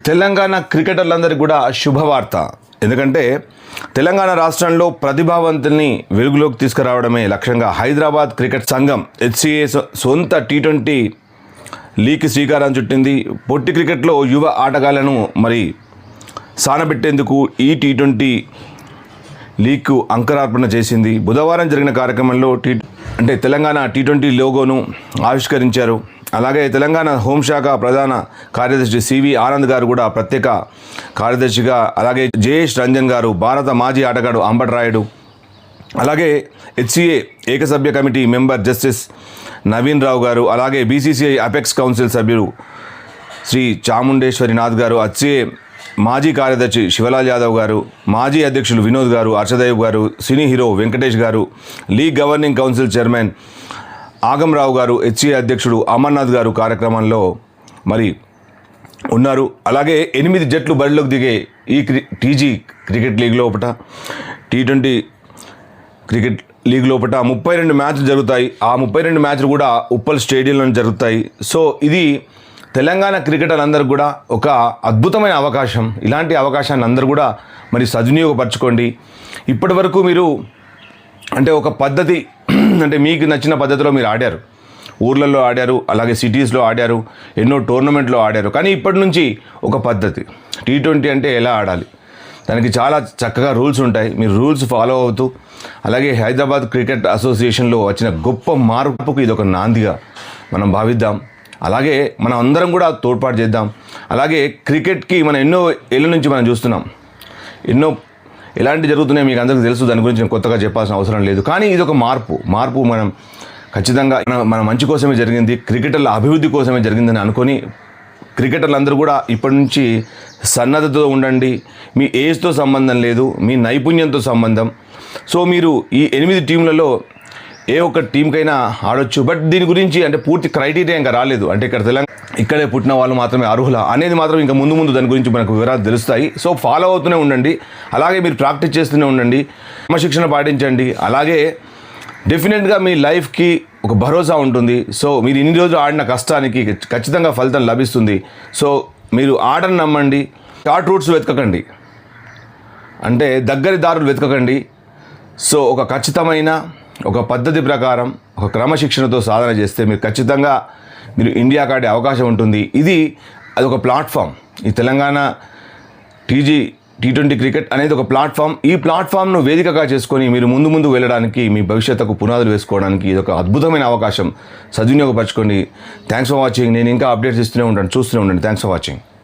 తెలంగాణ క్రికెటర్లందరికీ కూడా శుభవార్త. ఎందుకంటే తెలంగాణ రాష్ట్రంలో ప్రతిభావంతుల్ని వెలుగులోకి తీసుకురావడమే లక్ష్యంగా హైదరాబాద్ క్రికెట్ సంఘం HCA సొంత T20 లీగ్కి శ్రీకారం చుట్టింది. పొట్టి క్రికెట్లో యువ ఆటగాళ్లను మరి సానబెట్టేందుకు ఈ T20 లీగ్కు అంకురార్పణ చేసింది. బుధవారం జరిగిన కార్యక్రమంలో తెలంగాణ T20 లోగోను ఆవిష్కరించారు. అలాగే తెలంగాణ హోంశాఖ ప్రధాన కార్యదర్శి CV ఆనంద్ గారు కూడా ప్రత్యేక కార్యదర్శిగా, అలాగే జయేష్ రంజన్ గారు, భారత మాజీ ఆటగాడు అంబట్ రాయుడు, అలాగే HCA ఏకసభ్య committee member justice Naveen Rao గారు, అలాగే BCCI అపెక్స్ కౌన్సిల్ సభ్యులు శ్రీ చాముండేశ్వరినాథ్ గారు, HCA మాజీ కార్యదర్శి శివలాల్ యాదవ్ గారు, మాజీ అధ్యక్షులు వినోద్ గారు, హర్షదేవ్ గారు, సినీ హీరో వెంకటేష్ గారు, league governing council chairman Agamrao గారు, HCA అధ్యక్షుడు అమర్నాథ్ గారు కార్యక్రమంలో మరి ఉన్నారు. అలాగే 8 జట్లు బరిలోకి దిగే ఈ TG క్రికెట్ లీగ్ లోపల T20 క్రికెట్ లీగ్ లోపల 32 మ్యాచ్లు జరుగుతాయి. ఆ 32 మ్యాచ్లు కూడా ఉప్పల్ స్టేడియంలో జరుగుతాయి. సో ఇది తెలంగాణ క్రికెటర్లందరూ కూడా ఒక అద్భుతమైన అవకాశం. ఇలాంటి అవకాశాన్ని అందరూ కూడా మరి సద్వినియోగపరచుకోండి. ఇప్పటి వరకు మీరు ఒక పద్ధతి మీకు నచ్చిన పద్ధతిలో మీరు ఆడారు, ఊర్లలో ఆడారు, అలాగే సిటీస్లో ఆడారు, ఎన్నో టోర్నమెంట్లో ఆడారు. కానీ ఇప్పటి నుంచి ఒక పద్ధతి T20 అంటే ఎలా ఆడాలి, దానికి చాలా చక్కగా రూల్స్ ఉంటాయి. మీరు రూల్స్ ఫాలో అవుతూ, అలాగే హైదరాబాద్ క్రికెట్ అసోసియేషన్లో వచ్చిన గొప్ప మార్పుకు ఇది ఒక నాందిగా మనం భావిద్దాం. అలాగే మనం అందరం కూడా తోడ్పాటు చేద్దాం. అలాగే క్రికెట్కి మనం ఎన్నో ఏళ్ళ నుంచి మనం చూస్తున్నాం, ఎలాంటి జరుగుతున్నాయి మీకు అందరికీ తెలుసు. దాని గురించి నేను కొత్తగా చెప్పాల్సిన అవసరం లేదు. కానీ ఇది ఒక మార్పు మనం ఖచ్చితంగా మన మంచి కోసమే జరిగింది, క్రికెటర్ల అభివృద్ధి కోసమే జరిగిందని అనుకొని క్రికెటర్లందరూ కూడా ఇప్పటి నుంచి సన్నద్ధతో ఉండండి. మీ ఏజ్తో సంబంధం లేదు, మీ నైపుణ్యంతో సంబంధం. సో మీరు ఈ 8 టీంలలో ఏ ఒక్క టీంకైనా ఆడొచ్చు. బట్ దీని గురించి పూర్తి క్రైటీరియా ఇంకా రాలేదు. ఇక్కడే పుట్టిన వాళ్ళు మాత్రమే అర్హులా అనేది మాత్రం ఇంకా ముందు దాని గురించి మనకు వివరాలు తెలుస్తాయి. సో ఫాలో అవుతూనే ఉండండి. అలాగే మీరు ప్రాక్టీస్ చేస్తూనే ఉండండి, క్రమశిక్షణ పాటించండి. అలాగే డెఫినెట్గా మీ లైఫ్కి ఒక భరోసా ఉంటుంది. సో మీరు ఇన్ని రోజులు ఆడిన కష్టానికి ఖచ్చితంగా ఫలితం లభిస్తుంది. సో మీరు ఆటను నమ్మండి, షార్ట్ రూట్స్ వెతకకండి, దగ్గరి దారులు వెతకకండి. సో ఒక ఖచ్చితమైన ఒక పద్ధతి ప్రకారం ఒక క్రమశిక్షణతో సాధన చేస్తే మీరు ఖచ్చితంగా ఇండియా ఆడే అవకాశం ఉంటుంది. అదొక ప్లాట్ఫామ్. ఈ తెలంగాణ T20 క్రికెట్ అనేది ఒక ప్లాట్ఫామ్. ఈ ప్లాట్ఫామ్ను వేదికగా చేసుకొని మీరు ముందు వెళ్ళడానికి, మీ భవిష్యత్తుకు పునాదులు వేసుకోవడానికి ఇది ఒక అద్భుతమైన అవకాశం. సద్వినియోగపరచుకోండి. Thanks for watching. నేను ఇంకా అప్డేట్స్ ఇస్తూనే ఉంటాను, చూస్తూనే ఉండండి. Thanks for watching.